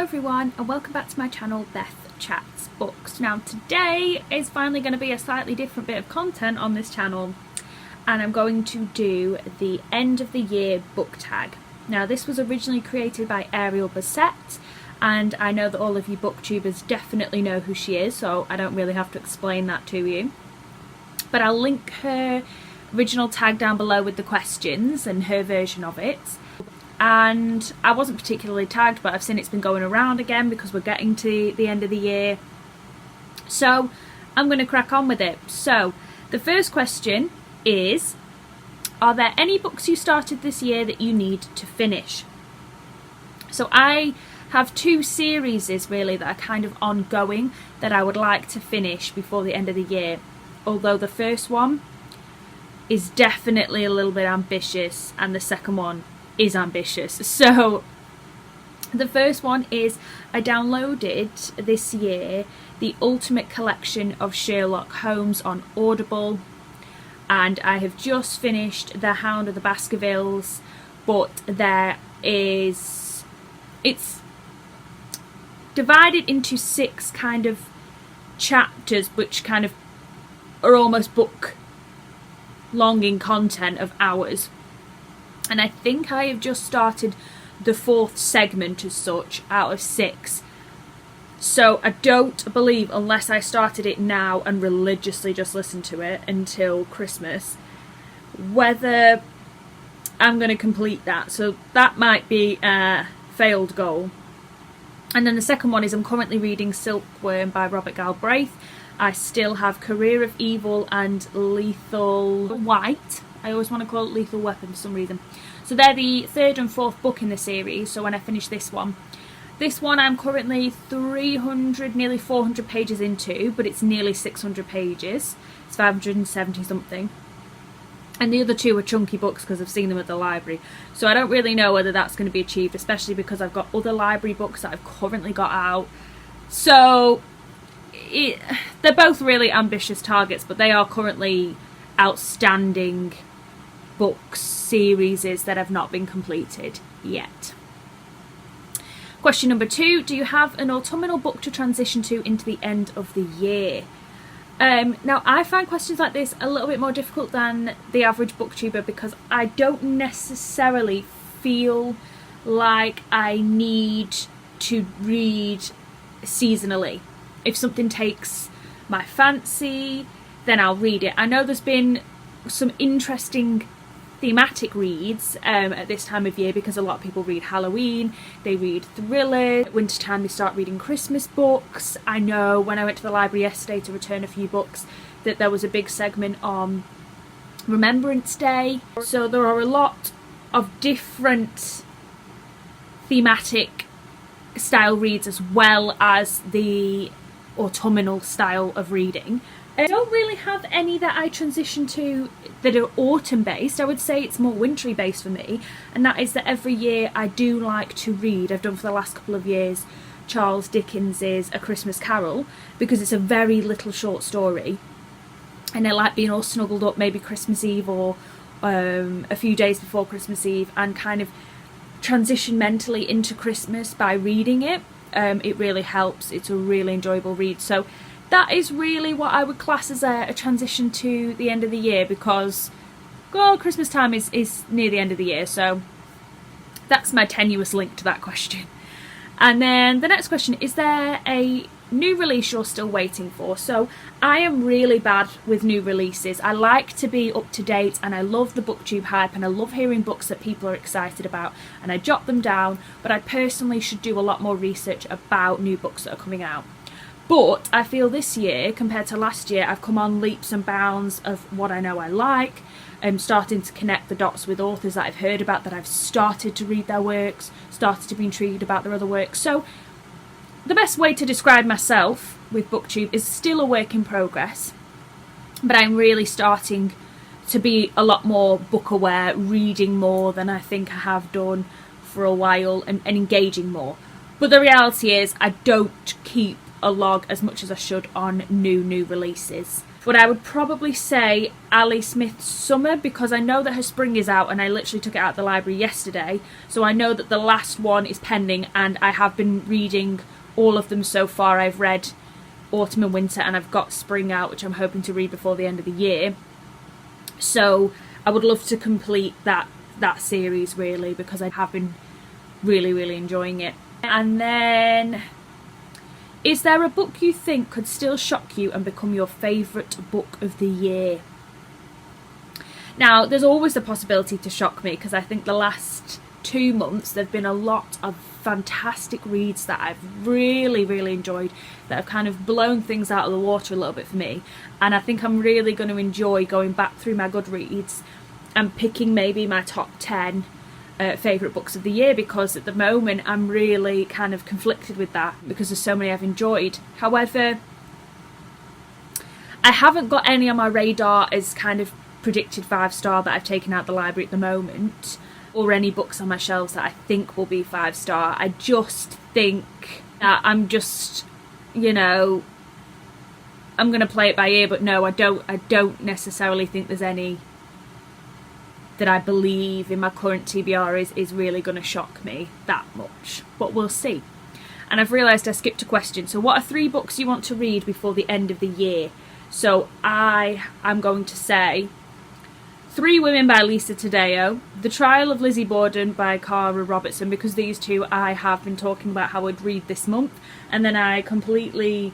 everyone and welcome back to my channel BethChatsBooks. Now today is finally going to be a slightly different bit of content on this channel, and I'm going to do the end of the year book tag. Now this was originally created by Ariel Bassett, and I know that all of you booktubers definitely know who she is, so I don't really have to explain that to you. But I'll link her original tag down below with the questions and her version of it. And I wasn't particularly tagged, but I've seen it's been going around again because we're getting to the end of the year. So I'm going to crack on with it. So the first question is, are there any books you started this year that you need to finish? So I have two series really that are kind of ongoing that I would like to finish before the end of the year. Although the first one is definitely a little bit ambitious and the second one is ambitious. So the first one is, I downloaded this year the Ultimate Collection of Sherlock Holmes on Audible, and I have just finished The Hound of the Baskervilles, but it's divided into 6 kind of chapters which kind of are almost book long in content of hours. And I think I have just started the 4th segment as such out of 6. So I don't believe, unless I started it now and religiously just listened to it until Christmas, whether I'm going to complete that. So that might be a failed goal. And then the second one is, I'm currently reading Silkworm by Robert Galbraith. I still have Career of Evil and Lethal White. I always want to call it Lethal Weapon for some reason. So they're the 3rd and 4th book in the series, so when I finish this one I'm currently 300, nearly 400 pages into, but it's nearly 600 pages. It's 570 something. And the other 2 are chunky books because I've seen them at the library. So I don't really know whether that's going to be achieved, especially because I've got other library books that I've currently got out. So they're both really ambitious targets, but they are currently outstanding books, series that have not been completed yet. Question number 2, do you have an autumnal book to transition to into the end of the year? Now I find questions like this a little bit more difficult than the average booktuber because I don't necessarily feel like I need to read seasonally. If something takes my fancy, then I'll read it. I know there's been some interesting thematic reads at this time of year because a lot of people read Halloween, they read thrillers, wintertime they start reading Christmas books. I know when I went to the library yesterday to return a few books that there was a big segment on Remembrance Day. So there are a lot of different thematic style reads as well as the autumnal style of reading. I don't really have any that I transition to that are autumn based. I would say it's more wintry based for me, and that is that every year I do like to read, I've done for the last couple of years, Charles Dickens's A Christmas Carol, because it's a very little short story and I like being all snuggled up maybe Christmas Eve or a few days before Christmas Eve and kind of transition mentally into Christmas by reading it. It really helps. It's a really enjoyable read. So that is really what I would class as a transition to the end of the year, because Christmas time is near the end of the year, so that's my tenuous link to that question. And then the next question, is there a new release you're still waiting for? So I am really bad with new releases. I like to be up to date and I love the booktube hype and I love hearing books that people are excited about and I jot them down, but I personally should do a lot more research about new books that are coming out. But I feel this year, compared to last year, I've come on leaps and bounds of what I know I like. I'm starting to connect the dots with authors that I've heard about, that I've started to read their works, started to be intrigued about their other works. So the best way to describe myself with BookTube is still a work in progress, but I'm really starting to be a lot more book aware, reading more than I think I have done for a while, and engaging more. But the reality is I don't keep a log as much as I should on new releases. But I would probably say Ali Smith's Summer, because I know that her spring is out and I literally took it out of the library yesterday. So I know that the last one is pending and I have been reading all of them so far. I've read autumn and winter and I've got spring out, which I'm hoping to read before the end of the year. So I would love to complete that series really, because I have been really enjoying it. And then, is there a book you think could still shock you and become your favourite book of the year? Now, there's always the possibility to shock me, because I think the last 2 months there have been a lot of fantastic reads that I've really enjoyed, that have kind of blown things out of the water a little bit for me. And I think I'm really going to enjoy going back through my Goodreads and picking maybe my top 10 favourite books of the year, because at the moment I'm really kind of conflicted with that because there's so many I've enjoyed. However, I haven't got any on my radar as kind of predicted 5-star that I've taken out the library at the moment, or any books on my shelves that I think will be 5-star. I just think that I'm just, you know, I'm going to play it by ear, but no, I don't necessarily think there's any that I believe in my current TBR is really going to shock me that much, but we'll see. And I've realised I skipped a question. So what are 3 books you want to read before the end of the year? So I am going to say 3 Women by Lisa Taddeo, The Trial of Lizzie Borden by Cara Robertson, because these two I have been talking about how I'd read this month, and then I completely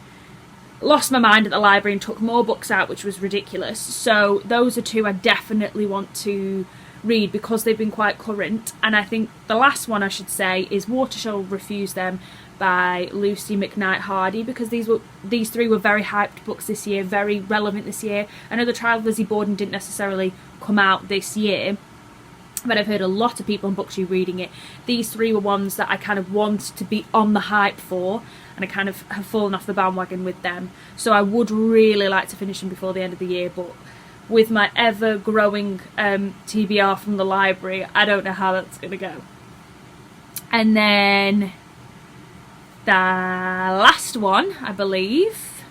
lost my mind at the library and took more books out, which was ridiculous. So those are 2 I definitely want to read because they've been quite current. And I think the last one I should say is Water Shall Refuse Them by Lucy McKnight Hardy, because these 3 were very hyped books this year, very relevant this year. I know The Trial of Lizzie Borden didn't necessarily come out this year, but I've heard a lot of people on BookTube reading it. These 3 were ones that I kind of wanted to be on the hype for, and I kind of have fallen off the bandwagon with them. So I would really like to finish them before the end of the year, but with my ever-growing TBR from the library, I don't know how that's going to go. And then the last one, I believe,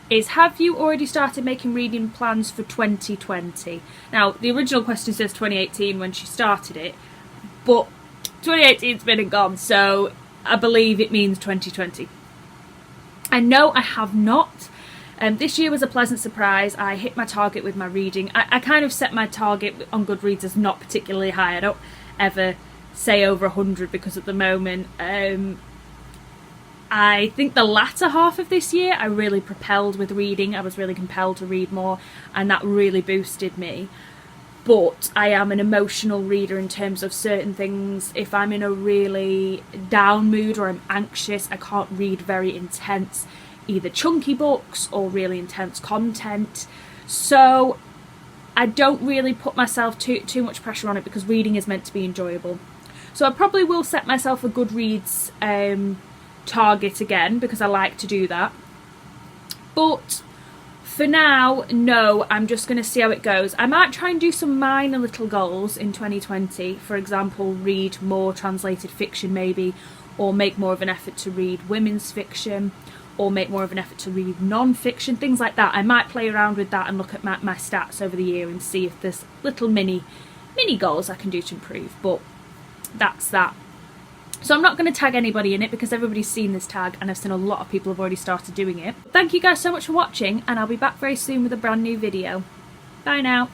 is, have you already started making reading plans for 2020? Now, the original question says 2018 when she started it, but 2018's been and gone, so I believe it means 2020. And no, I have not. This year was a pleasant surprise. I hit my target with my reading. I kind of set my target on Goodreads as not particularly high. I don't ever say over 100 because at the moment, I think the latter half of this year I really propelled with reading. I was really compelled to read more, and that really boosted me. But I am an emotional reader in terms of certain things. If I'm in a really down mood or I'm anxious, I can't read very intense, either chunky books or really intense content. So I don't really put myself too much pressure on it, because reading is meant to be enjoyable. So I probably will set myself a Goodreads target again, because I like to do that. But for now, no, I'm just going to see how it goes. I might try and do some minor little goals in 2020. For example, read more translated fiction maybe, or make more of an effort to read women's fiction, or make more of an effort to read non-fiction, things like that. I might play around with that and look at my stats over the year and see if there's little mini goals I can do to improve, but that's that. So I'm not going to tag anybody in it because everybody's seen this tag and I've seen a lot of people have already started doing it. Thank you guys so much for watching, and I'll be back very soon with a brand new video. Bye now.